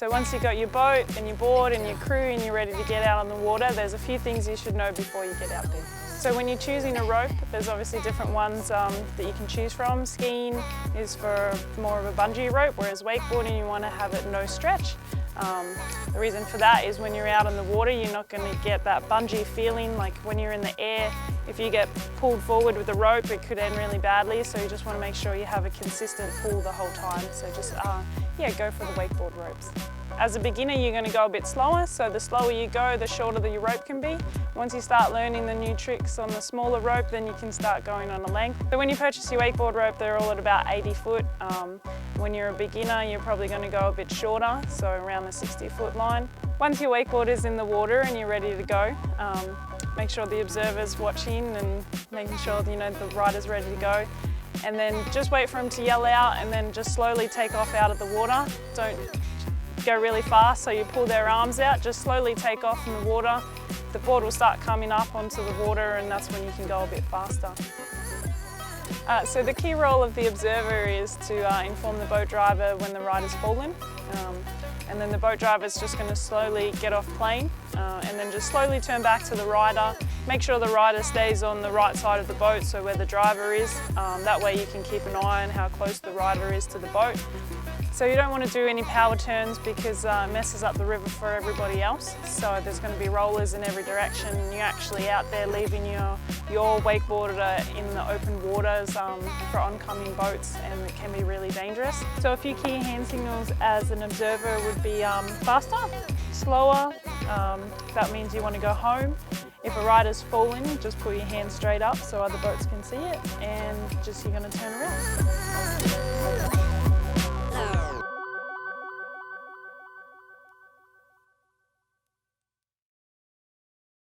So once you've got your boat and your board and your crew and you're ready to get out on the water, there's a few things you should know before you get out there. So when you're choosing a rope, there's obviously different ones that you can choose from. Skiing is for more of a bungee rope, whereas wakeboarding you want to have it no stretch. The reason for that is when you're out on the water, you're not going to get that bungee feeling like when you're in the air. If you get pulled forward with the rope, it could end really badly, so you just want to make sure you have a consistent pull the whole time. So just, yeah, go for the wakeboard ropes. As a beginner, you're going to go a bit slower, so the slower you go, the shorter your rope can be. Once you start learning the new tricks on the smaller rope, then you can start going on a length. So when you purchase your wakeboard rope, they're all at about 80 foot. When you're a beginner, you're probably going to go a bit shorter, so around the 60-foot line. Once your wakeboard is in the water and you're ready to go, make sure the observer's watching and making sure the rider's ready to go. And then just wait for them to yell out and then just slowly take off out of the water. Don't go really fast, so you pull their arms out, just slowly take off from the water. The board will start coming up onto the water and that's when you can go a bit faster. So the key role of the observer is to inform the boat driver when the rider's fallen. And then the boat driver is just going to slowly get off plane and then just slowly turn back to the rider. Make sure the rider stays on the right side of the boat, so where the driver is. That way you can keep an eye on how close the rider is to the boat. So you don't want to do any power turns because it messes up the river for everybody else. So there's going to be rollers in every direction. You're actually out there leaving your wakeboarder in the open waters for oncoming boats, and it can be really dangerous. So a few key hand signals as an observer would be faster, slower, that means you want to go home. If a rider's falling, just put your hand straight up so other boats can see it, and just you're going to turn around.